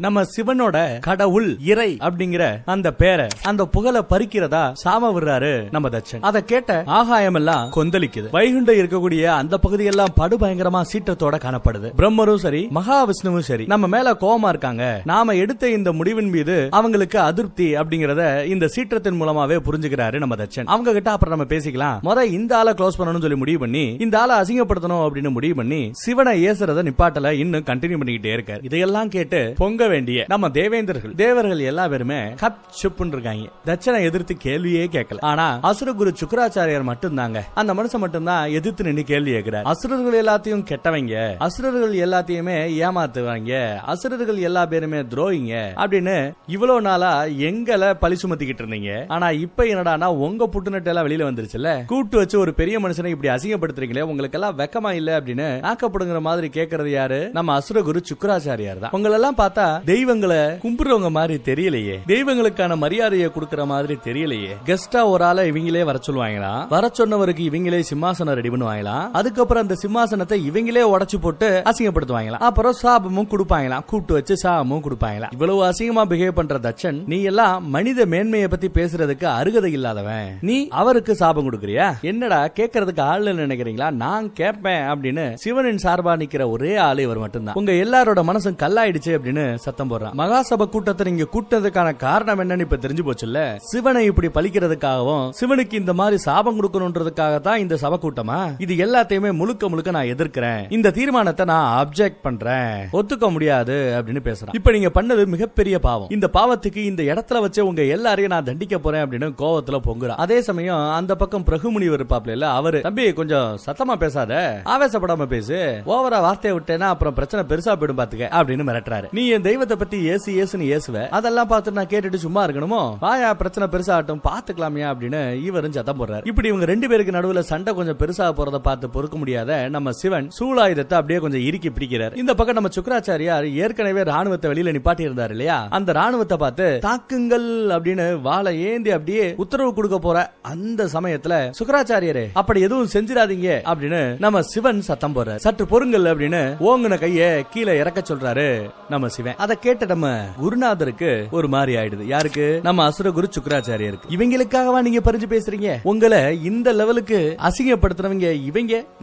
நம்ம சிவனோட கடவுள் இறை அப்படிங்கிற அந்த பேரை அந்த புகழை பறிக்கிறதா சாம விடுறாரு நம்ம தட்சன். அதை கேட்ட ஆகாயம் எல்லாம் கொந்தளிக்குது. வைகுண்டம் இருக்கக்கூடிய அந்த பகுதியெல்லாம் படுபயங்கரமா சீற்றத்தோட காணப்படுது. பிரம்மரும் சரி மகாவிஷ்ணுவும் சரி நம்ம மேல கோபமா இருக்காங்க. நாம எடுத்த இந்த முடிவின் மீது அவங்களுக்கு அதிருப்தி அப்படிங்கறத இந்த சீற்றத்தின் மூலமாவே புரிஞ்சுக்கிறாரு நம்ம தட்சன். அவங்க கிட்ட அப்புறம் நம்ம பேசிக்கலாம், இந்த ஆளை க்ளோஸ் பண்ணணும்னு சொல்லி முடிவு பண்ணி இந்த ஆளை அசிங்கப்படுத்தணும் அப்படின்னு முடிவு பண்ணி சிவனை ஏசுறத நிப்பாட்டல இன்னும் கண்டினியூ பண்ணிக்கிட்டே இருக்காரு. இதையெல்லாம் கேட்டு பொங்க வேண்டிய நம்ம தேவர்கள் எல்லா பேருமே கப் சுப்புன்னு இருக்காங்க. தட்சனை எதிர்த்து கேள்வியே கேட்கல. ஆனா அசுரகுரு சுக்கராச்சாரியார் மட்டும் தாங்க, அந்த மனுஷன் மட்டும் தான் எதிர்த்து நின்று கேள்வி கேட்கிறார். அசுரர்கள் எல்லாத்தையும் கெட்டவங்க, அசுரர்கள் எல்லாத்தையுமே ஏமாத்துவாங்க, அசுரர்கள் எல்லா பேருமே துரோகிங்க அப்படின்னு இவ்வளவு நாளா எங்களை பழி சுமத்திக்கிட்டு இருந்தீங்க. ஆனா இப்ப என்னடானா உங்க புட்டுநட்டு எல்லாம் வெளியில வந்துருச்சுல, கூட்டு வச்சு ஒரு பெரிய மனுஷனை இப்படி அசிங்கப்படுத்துறீங்களே, உங்களுக்கு எல்லாம் வெக்கமா இல்ல அப்படின்னு ஆக்கப்படுங்கிற மாதிரி கேட்கறது யாரு? நம்ம அசுரகுரு சுக்கராச்சாரியார் தான். உங்களெல்லாம் பார்த்தா தெய்வங்களை கும்பிடுறவங்க மாதிரி தெரியலையே, தெய்வங்களுக்கான மரியாதையை கொடுக்கற மாதிரி தெரியலையே. கெஸ்டா ஒரு ஆளை இவங்களே வர சொல்லுவாங்களா, வர சொன்னவருக்கு இவங்களே சிம்மாசனம் ரெடி பண்ணுவாங்களா, அதுக்கப்புறம் அந்த சிம்மாசனத்தை இவங்களே உடைச்சு போட்டு அசிங்கப்படுத்துவாங்களா, அப்புறம் சாபமும் கொடுப்பாங்களா, கூட்டு வச்சு சாபமும் கொடுப்பாங்களா. இவ்வளவு அசிங்கமா பிஹேவ் பண்ற தட்சன், நீ எல்லாம் மனித மேன்மையை பத்தி பேசுறதுக்கு அருகதை இல்லாதவன், நீ அவருக்கு சாபம் கொடுக்கறியா? என்னடா கேட்கறதுக்கு ஆள் நினைக்கிறீங்களா? நான் கேட்பேன் அப்படின்னு சிவனின் சார்பா நிக்கிற ஒரே ஆளு இவர் மட்டும்தான். உங்க எல்லாரோட மனசும் கல்லாயிடுச்சு அப்படின்னு சத்தம் போடுறான். மகாசபை கூட்டத்தை நீங்க கூட்டதுக்கான காரணம் என்னன்னு இப்ப தெரிஞ்சு போச்சுல்ல. சிவனை இப்படி பழிக்கிறதுக்காகவும் சிவனுக்கு இந்த மாதிரி சாபம் கொடுக்கணும்ன்றதுக்காக தான் இந்த சபை கூட்டமா? இது எல்லாத்தையுமே முழுக்க நான் எதிர்க்கிறேன். இந்த தீர்மானத்தை நான் அப்ஜெக்ட் பண்றேன், ஒத்துக்க முடியாது அப்படின்னு பேசுறான். இப்ப நீங்க பண்ணது மிகப்பெரிய பாவம். இந்த பாவத்துக்கு இந்த இடத்துல வச்சு உங்க எல்லாரையும் நான் தண்டிக்க போறேன் அப்படின்னு கோவத்துல பொங்குறா. அதே சமயம் அந்த பக்கம் பிரகுமுனிவர் இருப்பாப்ல, அவரு தம்பி கொஞ்சம் சத்தமா பேசாத, ஆவேசப்படாம பேசு, ஓவரா வார்த்தையை விட்டேன்னா அப்புறம் பிரச்சனை பெருசா போயிடும் பாத்துக்க அப்படின்னு மிரட்டுறாரு. நீ என் தெய்வத்தை பத்தி ஏசுன்னு ஏசுவ, அதெல்லாம் பார்த்து நான் கேட்டுட்டு சும்மா இருக்கணுமோ? வாயா பிரச்சனை பெருசாகட்டும் பாத்துக்கலாமியா அப்படின்னு இவரும் சத்தம் போடுறாரு. இப்படி இவங்க ரெண்டு பேருக்கு நடுவுல சண்டை கொஞ்சம் பெருசாக போறத பார்த்து பொறுக்க முடியாத நம்ம சிவன் சூலாயுதத்தை அப்படியே கொஞ்சம் இறுக்கி பிடிக்கிறார். இந்த பக்கம் நம்ம சுக்கராச்சாரியார் ஏற்கனவே ராணுவத்தை வெளியில நிப்பாட்டி இருந்தார் இல்லையா, அந்த ராணுவத்தை பார்த்து தாக்குங்கள் அப்படின்னு வாளை ஏந்தி அப்படியே உத்தரவு கொடுக்க போற அந்த சமயத்துல சுக்கராச்சாரியரே அப்படி எதுவும் செஞ்சிடாதீங்க அப்படின்னு நம்ம சிவன் சத்தம் போடுறார். சற்று பொறுங்கள் அப்படின்னு ஓங்குன கைய கீழே இறக்க சொல்றாரு நம்ம சிவன். அதை கேட்ட நம்ம குருநாதருக்கு ஒரு மாதிரி ஆயிடுது. யாருக்கு? நம்ம அசுரகுரு சுக்கராச்சாரியருக்கு. இவங்களுக்காகவா நீங்க பறிஞ்சு பேசுறீங்க? உங்களை இந்த லெவலுக்கு அசிங்கப்படுத்துறவங்க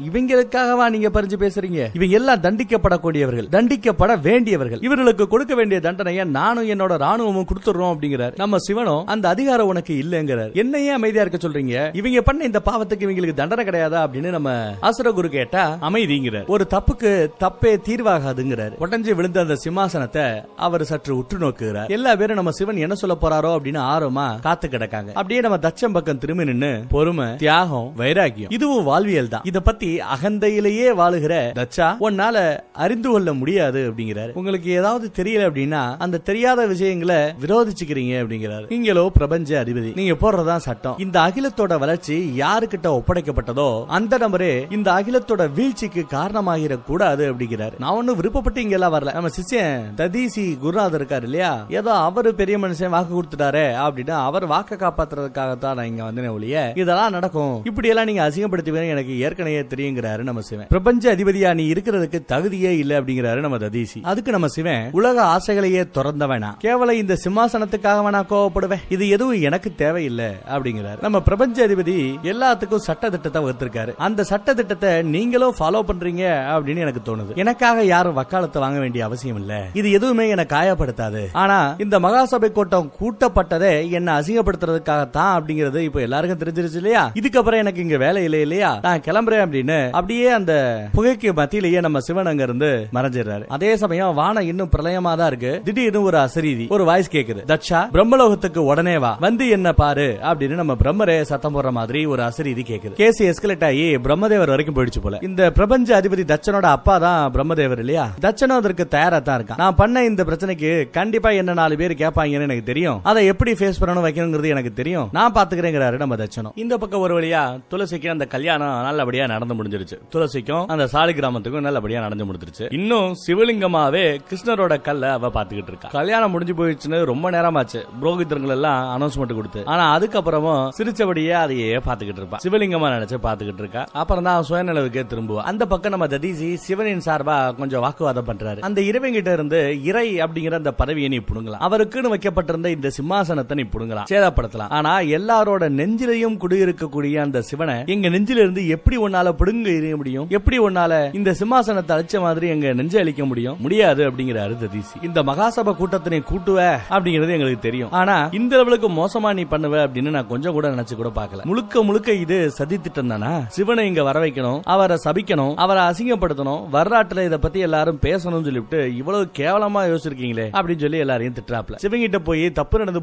இவங்களுக்காகவா நீங்க பறிஞ்சு பேசுறீங்க? இவங்க எல்லாம் தண்டிக்கப்படக்கூடியவர்கள், தண்டிக்கப்பட வேண்டியவர்கள். இவர்களுக்கு கொடுக்க வேண்டிய தண்டனையை நானும் என்னோட ராணுவமும் கொடுத்துறோம் அப்படிங்கிறார். நம்ம சிவனும் அந்த அதிகாரம் உனக்கு இல்லங்கிறார். என்னையே அமைதியா இருக்க சொல்றீங்க? இவங்க பண்ண இந்த பாவத்துக்கு இவங்களுக்கு தண்டனை கிடையாதா அப்படின்னு நம்ம அசுரகுரு கேட்டா அமைதிங்கிறார். ஒரு தப்புக்கு தப்பே தீர்வாகாதுங்கிறார். உடஞ்சு விழுந்த அந்த சிம்மாசனத்தை அவர் சற்று உற்று நோக்குகிறார். எல்லா பேரும் நம்ம சிவன் என்ன சொல்ல போறாரோ அப்படின்னு ஆர்வமா காத்து கிடக்காங்க. அப்படியே நம்ம தட்சம் பக்கம் திரும்பி நின்னு பொறுமை, தியாகம், வைராகியம் இதுவும் வாழ்வியல் தான். இத பத்தி அகந்தையிலேயே வாழுகிற தட்சா உன்னால அறிந்து கொள்ள முடியாது அப்படிங்கிறார். உங்களுக்கு ஏதாவது தெரியல அப்படின்னா அந்த தெரியாத விஷயங்களை விரோதிச்சுக்கிறீங்க அப்படிங்கிறார். நீங்களோ பிரபஞ்ச அதிபதி, நீங்க போடுறதான் சட்டம். இந்த அகிலத்தோட வளர்ச்சி யாருக்கிட்ட ஒப்படைக்கப்பட்டதோ அந்த நபரே இந்த அகிலத்தோட வீழ்ச்சிக்கு காரணமாகிற கூடாது அப்படிங்கிறார். நான் ஒன்னும் விருப்பப்பட்டு இங்க எல்லாம் வரல. நம்ம சிஷ்யன் ததீசி குருநாதர் இருக்காரு இல்லையா, ஏதோ அவரு பெரிய மனுஷன் வாக்கு கொடுத்துட்டாரு அப்படின்னு அவர் வாக்க காப்பாத்துறதுக்காகத்தான் நான் இங்க வந்தேன் ஒழிய இதெல்லாம் நடக்கும் இப்படி எல்லாம் நீங்க அசிங்கப்படுத்துவீங்க எனக்கு ஏற்கனவே தெரியுங்கிறாரு நம்ம சிவன். பிரபஞ்ச அதிபதியா நீ இருக்கிறதுக்கு தகுதியே இல்ல அப்படிங்கிறாரு நம்ம ததீசி. அதுக்கு நம்ம சிவன் உலக ஆசைகளையே திறந்தவனா, கேவலம் இந்த சிம்மாசனத்துக்காக வேணா கோவப்படுவேன், இது எதுவும் எனக்கு தேவையில்லை அப்படிங்கிறாரு. நம்ம பிரபஞ்ச அதிபதி எல்லாத்துக்கும் சட்ட திட்டத்தை வகுத்திருக்காரு. அந்த சட்ட திட்டத்தை நீங்களும் ஃபாலோ பண்றீங்க அப்படின்னு எனக்கு தோணுது. எனக்காக யாரும் வக்காலத்தை வாங்க வேண்டிய அவசியம் இல்ல, இது எதுவுமே எனக்கு காயப்படுத்தாது. ஆனா இந்த மகாசபை கூட்டம் கூட்டப்பட்டதே என்ன அசிங்கப்படுத்துறதுக்காகத்தான் அப்படிங்கிறது இப்ப எல்லாருக்கும் தெரிஞ்சிருச்சு இல்லையா. இதுக்கப்புறம் எனக்கு இங்க வேலை இல்லை இல்லையா, நான் கிளம்புறேன் அப்படின்னு அப்படியே அந்த புகைக்கு மத்தியிலேயே நம்ம சிவன் அங்க இருந்து மறைஞ்சிடறாரு. அதே சமயம் வானம் இன்னும் பிரளயமா தான் இருக்கு. திடீர்னு ஒரு அசரீதி, ஒரு வாய்ஸ் கேக்குது, தட்சா பிரம்மலோகத்துக்கு உடனே வா, வந்து என்ன பாரு அப்படின்னு நம்ம பிரம்மரே சத்தம் போடுற மாதிரி ஒரு அசரீதி கேக்குது. கேஸ் எஸ்கலேட் ஆகி பிரம்மதேவர் வரைக்கும் போயிடுச்சு போல. இந்த பிரபஞ்ச அதிபதி தட்சனோட அப்பா தான் பிரம்மதேவர் இல்லையா. தட்சனும் அதற்கு தயாரா தான் இருக்கான். நான் பண்ண இந்த பிரச்சனைக்கு கண்டிப்பா என்ன 4 பேர் கேட்பாங்கன்னு எனக்கு தெரியும், அதை எப்படி ஃபேஸ் பண்ணணும் வைக்கணுங்கிறது எனக்கு தெரியும், நான் பாத்துக்கிறேங்கிறாரு நம்ம தட்சனும். இந்த பக்கம் ஒரு வழியா துளசிக்கு அந்த கல்யாணம் நல்லபடியா நடந்து முடிஞ்சிருச்சு. துளசிக்கும் அந்த சாலி கிராமத்துக்கும் நல்லபடியா நடந்து முடிஞ்சிருச்சு. இன்னும் சிவலிங்கமாவே கிருஷ்ணரோட கல்ல அவ பாத்துக்கிட்டு இருக்கா. கல்யாணம் முடிஞ்சு போயிடுச்சுன்னு ரொம்ப நேரமாச்சு புரோகிதர்கள் எல்லாம் அனௌன்ஸ்மெண்ட் கொடுத்து. ஆனா அதுக்கப்புறமும் சிரிச்சபடியே அதையே பாத்துக்கிட்டு இருப்பா, சிவலிங்கமா நினைச்சு பாத்துக்கிட்டு இருக்கா. அப்புறம் தான் சுயநிலவுக்கே திரும்புவா. அந்த பக்கம் நம்ம ததீசி சிவனின் சார்பா கொஞ்சம் வாக்குவாதம் பண்றாரு. அந்த இறைவன் கிட்ட இருந்து இறை அப்படிங்கிற அந்த பதவியை நீ புடுங்கலாம், அவருக்குன்னு வைக்கப்பட்டிருந்த இந்த சிம்மாசனத்தை நீ புடுங்கலாம், சேதப்படுத்தலாம். ஆனா எல்லாரோட நெஞ்சிலையும் குடியிருக்கக்கூடிய அந்த சிவனை எங்க நெஞ்சில இருந்து எப்படி உன்னால பிடுங்க எறிய முடியும்? எப்படி உன்னால இந்த சிம்மாசனத்தை அழிச்ச மாதிரி எங்க நெஞ்சை அழிக்க முடியும்? முடியாது அப்படிங்கிறாரு ததீசி. இந்த மகாசபை கூட்டத்தினை கூட்டுவ அப்படிங்கிறது எங்களுக்கு தெரியும், ஆனா இந்த அளவுக்கு மோசமா நீ பண்ணுவ அப்படின்னு நான் கொஞ்சம் கூட நினைச்சு கூட பார்க்கல. முழுக்க முழுக்க இது சதி திட்டம் தானா? சிவனை இங்க வர வைக்கணும், அவரை சபிக்கணும், அவரை அசிங்கப்படுத்தணும், வரலாற்றுல இதை பத்தி எல்லாரும் பேசணும்னு சொல்லிவிட்டு இவ்வளவு கேவலமா யோசிச்சிருக்கீங்களே அப்படின்னு சொல்லி எல்லாரையும் திட்டுறாப்ல. சிவங்கிட்ட போய் தப்பு நடந்து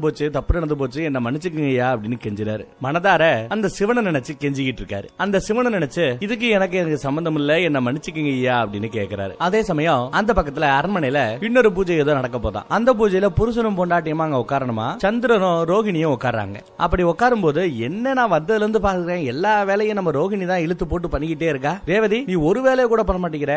போச்சு என்ன மன்னிச்சுக்கங்கய்யா அப்படின்னு கெஞ்சிறாரு. மனதார அந்த சிவனை நினைச்சு கெஞ்சிக்கிட்டு இருக்காரு. அந்த சிவனை நினைச்சு இதுக்கு எனக்கு சம்பந்தம் இல்ல, என்ன மன்னிச்சுக்கங்கய்யா அப்படின்னு கேக்குறாரு. அதே சமயம் அந்த பக்கத்துல அரண்மனையில இன்னொரு பூஜை ஏதோ நடக்க போதான். அந்த பூஜையில புருஷனும் பொண்டாட்டியமா அங்க உட்காரணுமா, சந்திரனும் ரோகிணியும் உட்கார்றாங்க. அப்படி உட்காரும் போது என்ன நான் வந்ததுல இருந்து பாக்குறேன், எல்லா வேலையும் நம்ம ரோகிணி தான் இழுத்து போட்டு பண்ணிக்கிட்டே இருக்கா. ரேவதி நீ ஒரு வேலையை கூட பண்ண மாட்டேங்கிற,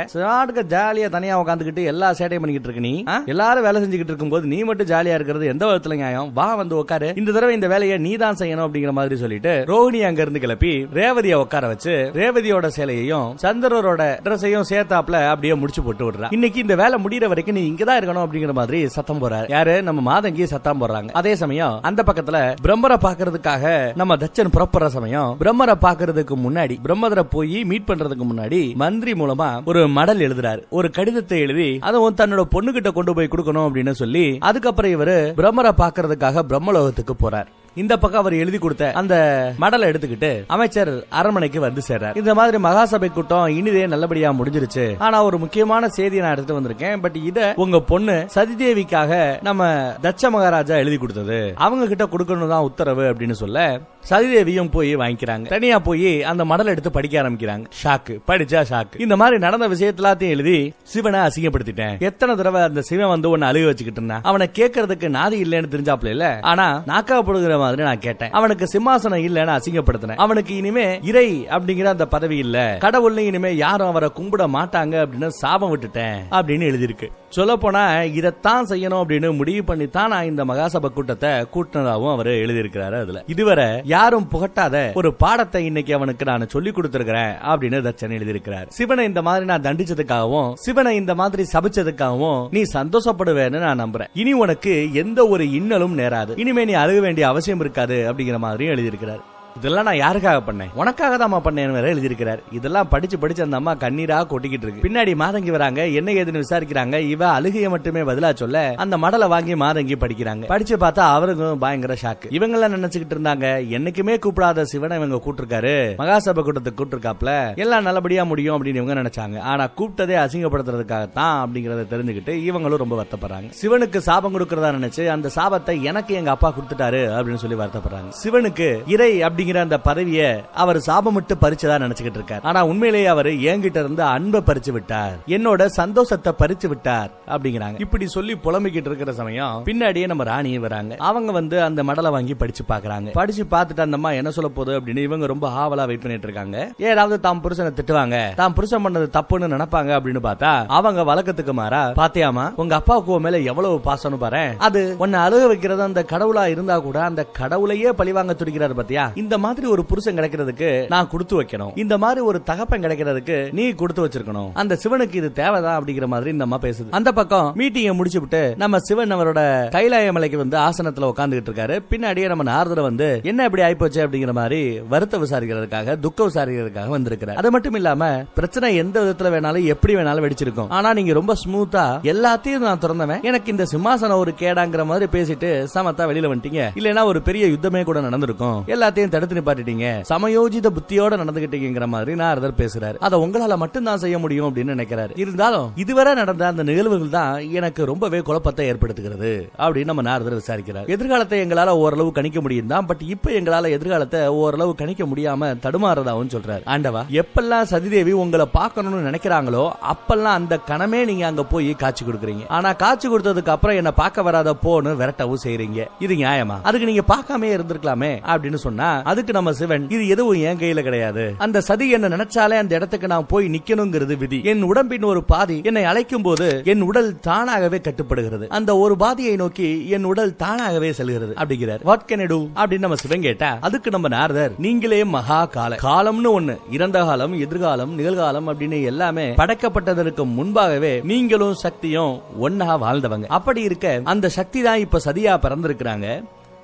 ஜாலியா தனியா உட்காந்துக்கிட்டு எல்லா சேட்டையும் பண்ணிக்கிட்டு இருக்க. நீ எல்லாரும் வேலை செஞ்சுக்கிட்டு இருக்கும் போது நீ மட்டும் ஜாலியா இருக்கிறது எந்த விதத்துல நியாயம்? வா வந்து உட்காரு, இந்த தடவை இந்த வேலையை நீ தான் செய்யணும் அப்படிங்கிற மாதிரி சொல்லிட்டு ரோஹிணி அங்க இருந்து கிளப்பி ரேவதியை உட்கார வச்சு ரேவதியோட சேலையையும் சந்திரரோட ட்ரெஸ்ஸையும் சேர்த்தாப்ல அப்படியே முடிச்சு போட்டு விடுறா. இன்னைக்கு இந்த வேலை முடிகிற வரைக்கும் நீ இங்கதான் இருக்கணும் அப்படிங்கிற மாதிரி சத்தம் போறாரு. யாரு? நம்ம மாதங்கி சத்தம் போடுறாங்க. அதே சமயம் அந்த பக்கத்துல பிரம்மரை பாக்குறதுக்காக நம்ம தச்சன் புறப்படுற சமயம் பிரம்மரை பாக்குறதுக்கு முன்னாடி, பிரம்மரை போய் மீட் பண்றதுக்கு முன்னாடி மந்திரி மூலமா ஒரு மடல் எழுதுறாரு. ஒரு கடிதத்தை எழுதி அதுவும் தன்னோட பொண்ணு கிட்ட கொண்டு போய் கொடுக்கணும் அப்படின்னு சொல்லி அதுக்கப்புறம் இவரு பிரம்மரை பாக்குறதுக்காக பிரம்மலோகத்துக்கு போறார். இந்த பக்கம் அவர் எழுதி கொடுத்த அந்த மடலை எடுத்துக்கிட்டு அமைச்சர் அரண்மனைக்கு வந்து சேர்றார். இந்த மாதிரி மகாசபை கூட்டம் இனிதே நல்லபடியா முடிஞ்சிருச்சு, ஆனா ஒரு முக்கியமான செய்தியை நான் எடுத்துட்டு வந்திருக்கேன். பட் இத உங்க பொண்ணு சதிதேவிக்காக நம்ம தட்ச மகாராஜா எழுதி கொடுத்தது, அவங்க கிட்ட கொடுக்கணும் தான் உத்தரவு அப்படின்னு சொல்ல சதிதேவியும் போய் வாங்கிக்கிறாங்க. தனியா போய் அந்த மடலை எடுத்து படிக்க ஆரம்பிக்கிறாங்க. ஷாக்கு, படிச்சா ஷாக்கு. இந்த மாதிரி நடந்த விஷயத்த எல்லாத்தையும் எழுதி சிவனை அசிங்கப்படுத்திட்டேன். எத்தனை தடவை அந்த சிவன் வந்து ஒன்னு அழுக வச்சுக்கிட்டு இருந்தான், அவனை கேட்கறதுக்கு நாதி இல்லைன்னு தெரிஞ்சாப்ல இல்ல, ஆனா நாக்காப்படுகிற மாதிரி நான் கேட்டேன். அவனுக்கு சிம்மாசனம் இல்லன்னு அசிங்கப்படுத்தினேன். அவனுக்கு இனிமே இறை அப்படிங்கிற அந்த பதவி இல்ல, கடவுள் இனிமே யாரும் அவரை கும்பிட மாட்டாங்க அப்படின்னு சாபம் விட்டுட்டேன் அப்படின்னு எழுதியிருக்கு. சொல்ல போனா இதைத்தான் செய்யணும் அப்படின்னு முடிவு பண்ணித்தான் நான் இந்த மகாசபை கூட்டத்தை கூட்டினதாகவும் அவர் எழுதியிருக்கிறாரு. அதுல இதுவரை யாரும் புகட்டாத ஒரு பாடத்தை இன்னைக்கு அவனுக்கு நான் சொல்லி கொடுத்திருக்கிறேன் அப்படின்னு தச்சன் எழுதியிருக்கிறார். சிவனை இந்த மாதிரி நான் தண்டிச்சதுக்காகவும் சிவனை இந்த மாதிரி சபிச்சதுக்காகவும் நீ சந்தோஷப்படுவேன்னு நான் நம்புறேன். இனி உனக்கு எந்த ஒரு இன்னலும் நேராது, இனிமே நீ அழுக வேண்டிய அவசியம் இருக்காது அப்படிங்கிற மாதிரி எழுதியிருக்கிறார். இதெல்லாம் நான் யாருக்காக பண்ணேன், உனக்காக தான் பண்ணேன்னு வேற எழுதியிருக்கிறார். இதெல்லாம் படிச்சு படிச்சு அந்த அம்மா கண்ணீரா கொட்டிக்கிட்டு இருக்கு. பின்னாடி மாதங்கி வராங்க, என்ன ஏதுன்னு விசாரிக்கிறாங்க. இவ அழுகைய மட்டுமே பதிலா சொல்ல அந்த மடலை வாங்கி மாதங்கி படிக்கிறாங்க. படிச்சு பார்த்தா அவருக்கும் பயங்கர ஷாக்கு. இவங்க எல்லாம் நினைச்சுக்கிட்டு இருந்தாங்க என்னைக்குமே கூப்பிடாத சிவனை இவங்க கூட்டிருக்காரு, மகாசபை கூட்டத்துக்கு கூட்டிருக்காப்ல, எல்லாம் நல்லபடியா முடியும் அப்படின்னு இவங்க நினைச்சாங்க. ஆனா கூப்பிட்டதே அசிங்கப்படுத்துறதுக்காகத்தான் அப்படிங்கறத தெரிஞ்சுக்கிட்டு இவங்களும் ரொம்ப வருத்தப்படுறாங்க. சிவனுக்கு சாபம் கொடுக்கறதா நினைச்சு அந்த சாபத்தை எனக்கு எங்க அப்பா கொடுத்துட்டாரு அப்படின்னு சொல்லி வருத்தப்படுறாங்க. சிவனுக்கு இறை அப்படிங்கிற அந்த பதவியை அவர் சாபமிட்டு பறிச்சதா நினைச்சுக்கிட்டு இருக்கார். ஆனா உண்மையிலேயே அவர் என்கிட்ட இருந்து அன்பை பறிச்சு விட்டார், என்னோட சந்தோஷத்தை பறிச்சு விட்டார் அப்படிங்கிறாங்க. இப்படி சொல்லி புலம்பிக்கிட்டு இருக்கிற சமயம் பின்னாடியே நம்ம ராணியே வராங்க. அவங்க வந்து அந்த மடலை வாங்கி படிச்சு பாக்குறாங்க. படிச்சு பார்த்துட்டு அந்த அம்மா என்ன சொல்ல போகுது அப்படின்னு இவங்க ரொம்ப ஆவலா வெயிட் பண்ணிட்டு இருக்காங்க. ஏதாவது தாம் புருஷனை திட்டுவாங்க, தாம் புருஷன் பண்ணது தப்புன்னு நினைப்பாங்க அப்படின்னு பார்த்தா அவங்க வழக்கத்துக்கு மாறா, பாத்தியாமா உங்க அப்பாவுக்கு மேல எவ்வளவு பாசம்னு பாரு, அது உன்னை அழுக வைக்கிறது அந்த கடவுளா இருந்தா கூட அந்த கடவுளையே பழிவாங்க துடிக்கிறாரு பாத்தியா, இந்த மாதிரி ஒரு புருஷன் கிடைக்கிறதுக்கு நான் கொடுத்து வைக்கணும், இந்த மாதிரி ஒரு தகப்பன் கிடைக்கிறதுக்கு நீ கொடுத்து வச்சிருக்கணும், அந்த சிவனுக்கு இது தேவைதான் அப்படிங்கிற மாதிரி இந்த அம்மா பேசுது. அந்த பக்கம் மீட்டிங்கை முடிச்சு விட்டு நம்ம சிவன் அவரோட கைலாய மலைக்கு வந்து ஆசனத்துல உட்கார்ந்துகிட்டு இருக்காரு. பின்னாடியே நம்ம நாரதர் வந்து என்ன இப்படி ஆயிப்போச்சு அப்படிங்கிற மாதிரி வருத்த விசாரிக்கிறதுக்காக துக்க விசாரிக்கிறதுக்காக வந்திருக்கிறார். அது மட்டும் இல்லாம பிரச்சனை எந்த விதத்துல வேணாலும் எப்படி வேணாலும் வெடிச்சிருக்கும், ஆனா நீங்க ரொம்ப ஸ்மூத்தா எல்லாத்தையும் நான் திறந்தவன், எனக்கு இந்த சிம்மாசனம் ஒரு கேடாங்கிற மாதிரி பேசிட்டு சமத்தா வெளியில வந்துட்டீங்க, இல்லைன்னா ஒரு பெரிய யுத்தமே கூட நடந்திருக்கும், எல்லாத்தையும் தடுத்து நிப்பாட்டிட்டீங்க, சமயோஜித புத்தியோட நடந்துகிட்டீங்கிற மாதிரி நாரதர் பேசுறாரு. அதை உங்களால மட்டும் தான் செய்ய முடியும் அப்படின்னு நினைக்கிறாரு. இருந்தாலும் இதுவரை நடந்த அந்த நிகழ்வுகள் தான் எனக்கு ரொம்பவே குழப்பத்தை ஏற்படுத்துகிறது அப்படின்னு நம்ம நாரதர் விசாரிக்கிறார். எதிர்காலத்தை எங்களால ஓரளவு கணிக்க முடியும் தான், பட் இப்ப எங்களால எதிர்காலத்தை ஓரளவு கணிக்க முடியாம தடுமாறதாவும் சொல்றாரு. ஆண்டவா, எப்பெல்லாம் சதிதேவி உங்களை பார்க்கணும்னு நினைக்கிறாங்களோ அப்பெல்லாம் அந்த கணமே நீங்க அங்க போய் காட்சி கொடுக்குறீங்க, ஆனா காட்சி கொடுத்ததுக்கு அப்புறம் என்ன பார்க்க வராத போன்னு விரட்டவும் செய்றீங்க, இது நியாயமா? அதுக்கு நீங்க பார்க்காம இருந்திருக்கலாமே அப்படின்னு சொன்னா அதுக்கு நம்ம சிவன், இது எதுவும் என் கையில கிடையாது. அந்த சதி என்ன நினைச்சாலே அந்த இடத்துக்கு நான் போய் நிக்கணுங்கிறது விதி. என் உடம்பின் ஒரு பாதி என்னை அழைக்கும் போது என் உடல் தானாகவே கட்டுப்படுகிறது. அந்த ஒரு பாதியை நோக்கி என் உடல் தானாகவே செல்கிறது அப்படிங்கிறார். வாட் கேன் ஐ டு அப்படின்னு நம்ம சிவன் கேட்டா, அதுக்கு நம்ம நாரதர், நீங்களே மகா காலம்னு ஒண்ணு, இறந்த காலம், எதிர்காலம், நிகழ்காலம் அப்படின்னு எல்லாமே படைக்கப்பட்டதற்கு முன்பாகவே நீங்களும் சக்தியும் ஒன்னா வாழ்ந்தவங்க. அப்படி இருக்க அந்த சக்தி தான் இப்ப சதியா பிறந்திருக்கிறாங்க.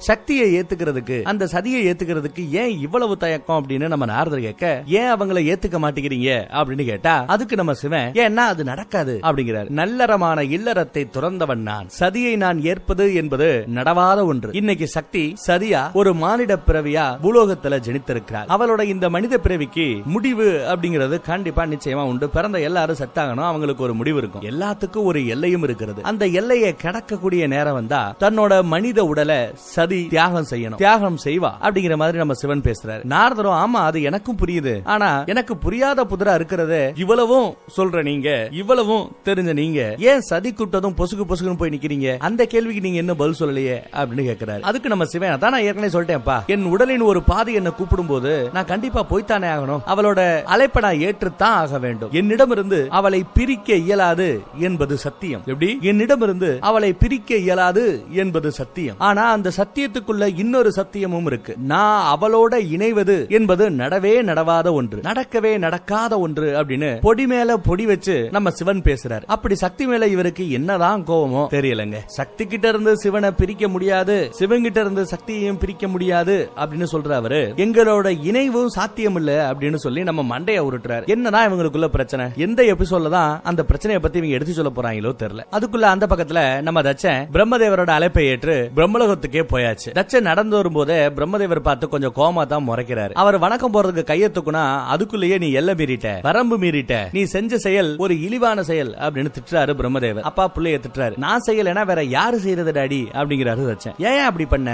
சக்தியை ஏத்துக்கிறதுக்கு, அந்த சதியை ஏத்துக்கிறதுக்கு ஏன் இவ்வளவு தயக்கம் அப்படின்னு நம்ம நாரதர் கேட்க, ஏன் அவங்கள ஏத்துக்க மாட்டேங்கிறீங்க அப்படின்னு கேட்டா, அதுக்கு நம்ம சிவன், ஏன்னா அது நடக்காது அப்படிங்கிறார். நல்லறமான இல்லறத்தை துறந்தவன் நான், சதியை நான் ஏற்பது என்பது நடவாத ஒன்று. இன்னைக்கு சக்தி சதியா ஒரு மானிட பிறவியா பூலோகத்துல ஜனித்திருக்கிறார். அவளோட இந்த மனித பிறவிக்கு முடிவு அப்படிங்கிறது கண்டிப்பா நிச்சயமா உண்டு. பிறந்த எல்லாரும் செத்தாகணும், அவங்களுக்கு ஒரு முடிவு இருக்கும். எல்லாத்துக்கும் ஒரு எல்லையும் இருக்கிறது. அந்த எல்லையை கடக்கக்கூடிய நேரம் வந்தா தன்னோட மனித உடலை சதி தியாகம் செய்யணும், தியாகம் செய்வா அப்படிங்கிற மாதிரி நம்ம சிவன் பேசுறாரு. நாரதரும், ஆமா அது எனக்கும் புரியுது, ஆனா எனக்கு புரியாத புதிரா இருக்கிறது. இவ்வளவும் சொல்ற நீங்க, இவ்வளவும் தெரிஞ்ச நீங்க ஏன் சதி கூட்டதும் பொசுக்கு பொசுக்குன்னு போய் நிக்கிறீங்க? அந்த கேள்விக்கு நீங்க என்ன பதில் சொல்லலையே அப்படின்னு கேட்கிறாரு. அதுக்கு நம்ம சிவன், அதான் நான் ஏற்கனவே சொல்லிட்டேன்ப்பா, என் உடலின் ஒரு பாதி என்ன கூப்பிடும் போது நான் கண்டிப்பா போய்த்தானே ஆகணும். அவளோட அழைப்பை நான் ஏற்றுத்தான் ஆக வேண்டும். என்னிடமிருந்து அவளை பிரிக்க இயலாது என்பது சத்தியம். எப்படி? என்னிடமிருந்து அவளை பிரிக்க இயலாது என்பது சத்தியம். ஆனா அந்த சத்தியத்துக்குள்ள இன்னொரு சத்தியமும் இருக்கு. நான் அவளோட இணைவது என்பது நடவே நடவாத ஒன்று, நடக்கவே நடக்காத ஒன்று அப்படின்னு பொடி மேல பொடி வச்சு நம்ம சிவன் பேசுறாரு. அப்படி சக்தி மேல இவருக்கு என்னதான் கோவமோ தெரியலங்க. சக்தி கிட்ட இருந்து சிவனை பிரிக்க முடியாது, சிவன் கிட்ட இருந்து சக்தியையும் பிரிக்க முடியாது அப்படின்னு சொல்ற அவரு, எங்களோட இணைவும் சாத்தியம் இல்ல அப்படின்னு சொல்லி நம்ம மண்டைய உருட்டுறாரு. என்னதான் இவங்களுக்குள்ள பிரச்சனை? எந்த எபிசோட்ல தான் அந்த பிரச்சனையை பத்தி இவங்க எடுத்து சொல்ல போறாங்களோ தெரியல. அதுக்குள்ள அந்த பக்கத்துல நம்ம தச்சன் பிரம்மதேவரோட அழைப்பை ஏற்று பிரம்மலோகத்துக்கே போயாச்சு. தச்சன் நடந்து வரும்போதே பிரம்மதேவர் பார்த்து கொஞ்சம் கோமா தான் முறைக்கிறாரு. அவர் வணக்கம் போறதுக்கு கையை தூக்குனா அதுக்குள்ளேயே நீ எல்லை மீறிட்ட, வரம்பு மீறிட்ட, நீ செஞ்ச செயல் ஒரு இழிவான செயல் அப்படின்னு திட்டுறாரு பிரம்மதேவர். அப்பா புள்ளைய திட்டுறாரு. நான் செய்யலனா வேற யாரு செய்யறது டாடி அப்படிங்கிறாரு தச்சன். ஏன் அப்படி பண்ண,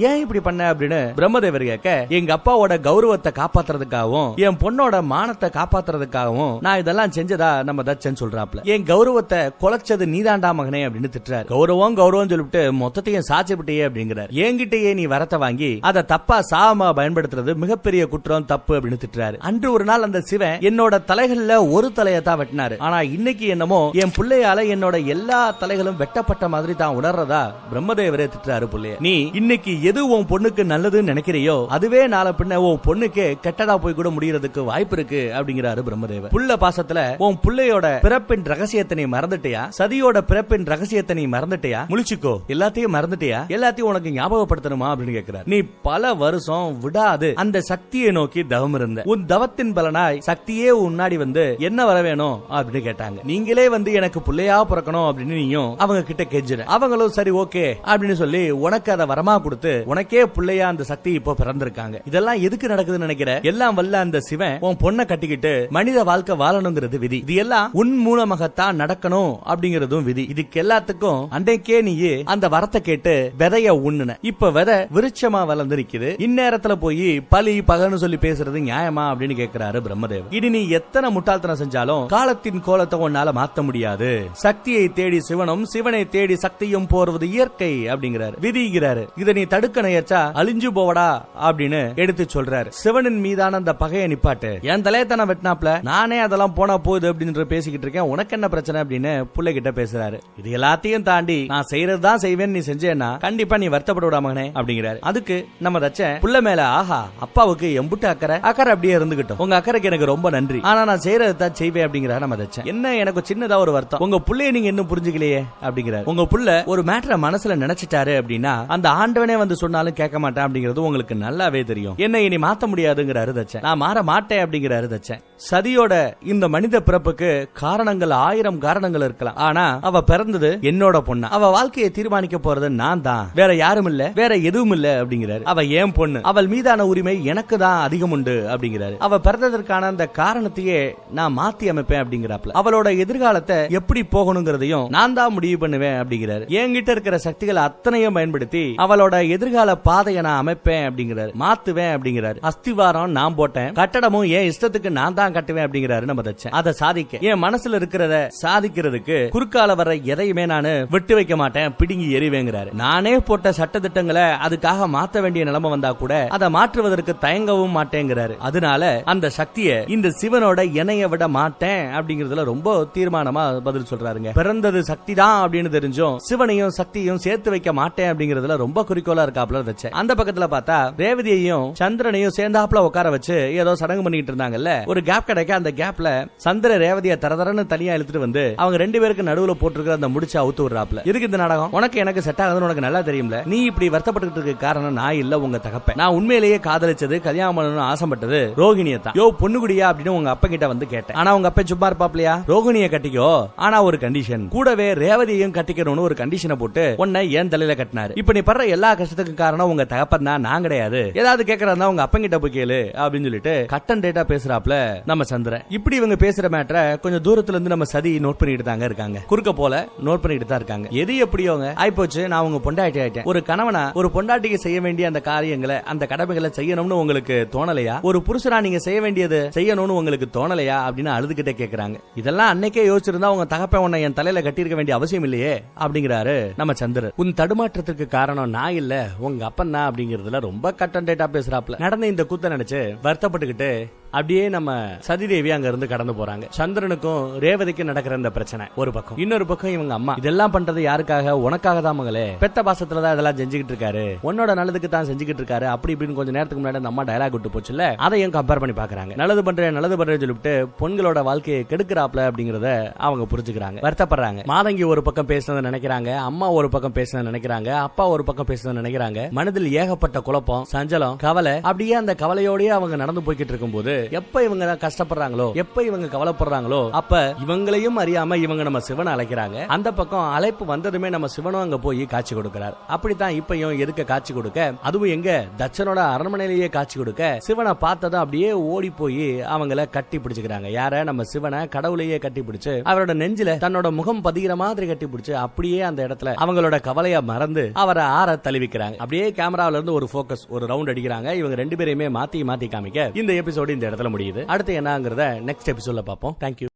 ஏன் இப்படி பண்ண அப்படின்னு பிரம்மதேவர் கேட்க, எங்க அப்பாவோட கௌரவத்தை காப்பாத்துறதுக்காகவும் என் பொண்ணோட மானத்தை காப்பாத்துறதுக்காகவும் நான் இதெல்லாம் செஞ்சதா நம்ம தச்சன் சொல்றாப்ல. என் கௌரவத்தை கொலைச்சது நீதாண்டா மகனே அப்படின்னு திட்டுறாரு. கௌரவம் கௌரவம் சொல்லிட்டு மொத்தத்தையும் சாச்சிவிட்டியே அப்படிங்கிறார். என்கிட்டயே நீ வரத்தை வாங்கி அதை தப்பா சாவமா பயன்படுத்துறது மிகப்பெரிய குற்றம், தப்பு அப்படின்னு திட்டுறாரு. அன்று ஒரு நாள் அந்த சிவன் என்னோட தலைகள்ல ஒரு தலையை தான் வெட்டினாரு, ஆனா இன்னைக்கு என்னமோ என் பிள்ளையால என்னோட எல்லா தலைகளும் வெட்டப்பட்ட மாதிரி தான் உணர்றதா பிரம்மதேவரே திட்டுறாரு புள்ளைய. நீ இன்னைக்கு எது உன் பொண்ணுக்கு நல்லதுன்னு நினைக்கிறியோ அதுவே நாளை பின்ன உன் பொண்ணுக்கே கெட்டதா போய் கூட முடியறதுக்கு வாய்ப்பு இருக்கு அப்படிங்கிறாரு பிரம்மதேவர். புள்ள பாசத்துல உன் பிள்ளையோட பிறப்பின் ரகசியத்தை நீ மறந்துட்டியா? சதியோட பிறப்பின் ரகசியத்தை நீ மறந்துட்டியா? முழிச்சுக்கோ, எல்லாத்தையும் மறந்துட்டியா? எல்லாத்தையும் உனக்கு ஞாபகப்படுத்தணுமா அப்படின்னு கேட்கிறார். நீ பல வருஷம் விடாது அந்த சக்தியை நோக்கி தவம் இருந்த, உன் தவத்தின் பலனாய் சக்தியே உன்னாடி வந்து என்ன வர வேணும் அப்படின்னு கேட்டாங்க. நீங்களே வந்து எனக்கு பிள்ளையா பிறக்கணும் அப்படின்னு நீயும் அவங்க கிட்ட கெஞ்சின. அவங்களும் சரி ஓகே அப்படின்னு சொல்லி உனக்கு அதை வரமா கொடுத்து உனக்கே பிள்ளையா அந்த சக்தி இப்போ பிறந்திருக்காங்க. இதெல்லாம் எதுக்கு நடக்குதுன்னு நினைக்கிற? எல்லாம் வல்ல அந்த சிவன் உன் பொண்ணை கட்டிக்கிட்டு மனித வாழ்க்கை வாழணுங்கிறது விதி. இது எல்லாம் உன் மூலமாகத்தான் நடக்கணும் அப்படிங்கறதும் விதி. இதுக்கு எல்லாத்துக்கும் அன்றைக்கே நீ அந்த வரத்தை கேட்டு விதைய உண்ணுன. இப்ப விதை விருட்சமா வளர்ந்து நிக்குது. இந்நேரத்துல போய் பலி பகன்னு சொல்லி பேசுறது நியாயமா அப்படின்னு கேட்கிறாரு பிரம்மதேவ். இனி நீ எத்தனை முட்டாள்தனம் செஞ்சாலும் காலத்தின் கோலத்தை உன்னால மாத்த முடியாது. சக்தியை தேடி சிவனும், சிவனை தேடி சக்தியும் போறது இயற்கை அப்படிங்கிறாரு, விதிங்கிறாரு. இதை நீ தடுக்க நினைச்சா அழிஞ்சு போவடா அப்படின்னு எடுத்து சொல்றாரு. சிவனின் மீதான அந்த பகையை நிப்பாட்டு. என் தலையத்தனை வெட்டினாப்ல நானே அதெல்லாம் போனா போகுது அப்படின்னு பேசிக்கிட்டு இருக்கேன், உனக்கு என்ன பிரச்சனை அப்படின்னு புள்ளை கிட்ட பேசுறாரு. இது எல்லாத்தையும் தாண்டி நான் செய்யறதுதான் செய்வேன், நீ செஞ்சேன்னா கண்டிப்பா நீ வருத்தப்பட விடாமனே அப்படிங்கிறாரு. அதுக்கு நம்ம தச்சன் புள்ள மேல, ஆஹா அப்பாவுக்கு எம்புட்டு அக்கறை அப்படியே இருந்துகிட்டோம், உங்க அக்கறைக்கு எனக்கு ரொம்ப நன்றி, ஆனா நான் செய்யறது தான் செய்வேன் அப்படிங்கிறாரு நம்ம தச்சன். என்ன எனக்கு சின்னதா ஒரு வருத்தம், உங்க புள்ளைய நீங்க இன்னும் புரிஞ்சுக்கலையே அப்படிங்கிறாரு. உங்க புள்ள ஒரு மேட்டரை மனசுல நினைச்சிட்டாரு அப்படின்னா அந்த ஆண்டவனே வந்து சொன்னாலும் கேட்க மாட்டேன் அப்படிங்கிறது உங்களுக்கு நல்லாவே தெரியும். என்ன இனி மாத்த முடியாதுங்கிறாரு தச்சன். நான் மாற மாட்டேன் அப்படிங்கிறாரு தச்சன். சதியோட இந்த மனித பிறப்புக்கு காரணங்கள் 1000 காரணங்கள் இருக்கலாம், ஆனா அவ பிறந்தது என்னோட பொண்ணு, அவ வாழ்க்கையை தீர்மானிக்க போறது நான் தான், வேற யாரும் இல்ல, வேற எதுவும் இல்ல அப்படிங்கிறாரு. அவ ஏன் பொண்ணு, அவள் மீதான உரிமை எனக்கு தான் அதிகம் உண்டு அப்படிங்கிறாரு. அவ பிறந்ததற்கான அந்த காரணத்தையே நான் மாத்தி அமைப்பேன் அப்படிங்கிறாப்ல. அவளோட எதிர்காலத்தை எப்படி போகணுங்கிறதையும் நான் தான் முடிவு பண்ணுவேன் அப்படிங்கிறாரு. என்கிட்ட இருக்கிற சக்திகளை அத்தனையும் பயன்படுத்தி அவளோட எதிர்கால பாதையை நான் அமைப்பேன் அப்படிங்கிறாரு, மாத்துவேன் அப்படிங்கிறாரு. அஸ்திவாரம் நான் போட்டேன், கட்டடமும் என் இஷ்டத்துக்கு நான் தான் கட்டுவேன் அப்படிங்கிறாரு நம்ம தச்சன். அதை சாதிக்க என் மனசுல இருக்கிறத சாதிக்கிறதுக்கு குறுக்கால வர எதையுமே நான் விட்டு வைக்க மாட்டேன், பிடுங்கி எறிவேங்கிறாரு. நானே போட்ட சட்டதிட்டங்களை அதுக்காக மாத்த வேண்டிய நிலைமை வந்தா கூட அதை மாற்றுவதற்கு தயங்கவும் மாட்டேங்கிறாரு. அதனால அந்த சக்தியை இந்த சிவனோட இணைய விட மாட்டேன் அப்படிங்கறதுல ரொம்ப தீர்மானமா பதில் சொல்றாருங்க. பிறந்தது சக்தி தான் அப்படின்னு தெரிஞ்சும் சிவனையும் சக்தியையும் சேர்த்து வைக்க மாட்டேன் அப்படிங்கறதுல ரொம்ப குறிக்கோளா இருக்காப்ல தச்சன். அந்த பக்கத்துல பார்த்தா ரேவதியையும் சந்திரனையும் சேர்ந்தாப்புல உட்கார வச்சு ஏதோ சடங்கு பண்ணிட்டு இருந்தாங்கல்ல. ஒரு கேப் கிடைக்க அந்த கேப்ல சந்திர ரேவதியை தரதரன்னு தனியா இழுத்துட்டு வந்து அவங்க ரெண்டு பேருக்கு நடுவுல போட்டுருக்கிற அந்த முடிச்சு அவுத்து விடுறாப்ல. இருக்கு இந்த நாடகம் உனக்கு எனக்கு செட் ஆகுதுன்னு உனக்கு நல்லா தெரியும்ல. நீ இப்படி வருத்தப்பட்டு இருக்க காரணம் நான் இல்ல, உங்க தகப்பன். நான் உண்மையிலேயே காதலிச்சது கல்யாணம் பண்ணணும்னு ஆசைப்பட்டது ரோகிணியை தான். யோ பொண்ணுகுடியா அப்படின்னு உங்க அப்பா கிட்ட வந்து கேட்டேன். ஆனா உங்க அப்பா சும்மா இருப்பாப்லையா? ரோகிணியை கட்டிக்கோ, ஆனா ஒரு கண்டிஷன், கூடவே ரேவதியையும் கட்டிக்கணும்னு ஒரு கண்டிஷனை போட்டு உன்னை ஏன் தலையில கட்டினாரு. இப்ப நீ படுற எல்லா கஷ்டத்துக்கு காரணம் உங்க தகப்பன் தான், நான் கிடையாது. ஏதாவது கேட்கறதா உங்க அப்பா கிட்ட போய் கேளு அப்படின்னு சொல்லிட்டு கட்டன் டேட்டா பேசுறாப்ல நம்ம சந்திரன். இப்படி இவங்க பேசுற மேட்டரை கொஞ்சம் தூரத்துல இருந்து நம்ம சதி நோட் பண்ணிட்டு தாங்க இருக்காங்க. குறுக்க போல நோட் பண்ணிட்டு தான் இருக்காங்க. எது எப்படியோங்க ஆயிப்போச்சு, நான் உங்க பொண்டாட்டி ஆயிட்டேன். ஒரு கணவனா ஒரு பொண்டாட்டிக்கு செய்ய வேண்டிய அந்த காரியங்களை அந்த கடமைகளை செய்யணும்னு உங்களுக்கு தோணலையா? ஒரு புருஷனா நீங்க செய்ய வேண்டியது செய்யணும்னு உங்களுக்கு தோணலையா அப்படின்னு அழுதுகிட்டே கேக்குறாங்க. இதெல்லாம் அன்னைக்கே யோசிச்சிருந்தா உங்க தகப்பன் உன்னை என் தலையில கட்டியிருக்க வேண்டிய அவசியம் இல்லையே அப்படிங்கிறாரு நம்ம சந்திரன். உன் தடுமாற்றத்துக்கு காரணம் நான் இல்ல, உங்க அப்பன் தான் அப்படிங்கறதுல ரொம்ப கட்டன் டேட்டா பேசுறாப்ல. நடந்த இந்த கூத்த நினைச்சு வருத்தப்பட்டுக்கிட்டு அப்படியே நம்ம சதிதேவி அங்க இருந்து கடந்து போறாங்க. சந்திரனுக்கும் ரேவதிக்கும் நடக்கிற இந்த பிரச்சனை ஒரு பக்கம், இன்னொரு பக்கம் இவங்க அம்மா இதெல்லாம் பண்றது யாருக்காக? உனக்காக தான் மகளே, பெத்த பாசத்துலதான் இதெல்லாம் செஞ்சுக்கிட்டு இருக்காரு, உன்னோட நல்லதுக்கு தான் செஞ்சுக்கிட்டு இருக்காரு அப்படி இப்படின்னு கொஞ்சம் நேரத்துக்கு முன்னாடி அந்த அம்மா டயலாக் விட்டு போச்சுல்ல, அதையும் கம்பேர் பண்ணி பாக்குறாங்க. நல்லது பண்றேன்னு சொல்லிட்டு பொண்களோட வாழ்க்கையை கெடுக்கிறாப்ல அப்படிங்கறத அவங்க புரிஞ்சுக்கிறாங்க, வருத்தப்படுறாங்க. மாதங்கி ஒரு பக்கம் பேசுனதை நினைக்கிறாங்க, அம்மா ஒரு பக்கம் பேசுனதை நினைக்கிறாங்க, அப்பா ஒரு பக்கம் பேசுனதை நினைக்கிறாங்க. மனதில் ஏகப்பட்ட குழப்பம், சஞ்சலம், கவலை. அப்படியே அந்த கவலையோடய அவங்க நடந்து போய்கிட்டு இருக்கும் போது எப்ப இவங்க கஷ்டப்படுறாங்களோ, எப்ப இவங்க கவலைப்படுறாங்களோ, அப்ப இவங்களையும் அறியாம இவங்க நம்ம சிவனை அழைக்கிறாங்க. அந்த பக்கம் அழைப்பு வந்ததுமே நம்ம சிவனும் அங்க போய் காட்சி கொடுக்கிறார். அப்படித்தான் இப்பயும் எதுக்க காட்சி கொடுக்க, அதுவும் எங்க தட்சனோட அரண்மனையிலேயே காட்சி கொடுக்க, சிவனை பார்த்ததும் அப்படியே ஓடி போய் அவங்கள கட்டி பிடிச்சுக்கிறாங்க. யார? நம்ம சிவனை கடவுளையே கட்டி பிடிச்சு அவரோட நெஞ்சில தன்னோட முகம் பதிகிற மாதிரி கட்டி பிடிச்சு அப்படியே அந்த இடத்துல அவங்களோட கவலைய மறந்து அவரை ஆற தழுவிக்கிறாங்க. அப்படியே கேமராவில இருந்து ஒரு போக்கஸ், ஒரு ரவுண்ட் அடிக்கிறாங்க. இவங்க ரெண்டு பேரையுமே மாத்தி மாத்தி காமிக்க இந்த எபிசோடு இந்த இடத்துல முடியுது. அடுத்து என்னங்கறத நெக்ஸ்ட் எபிசோட்ல பார்ப்போம். தேங்க்யூ.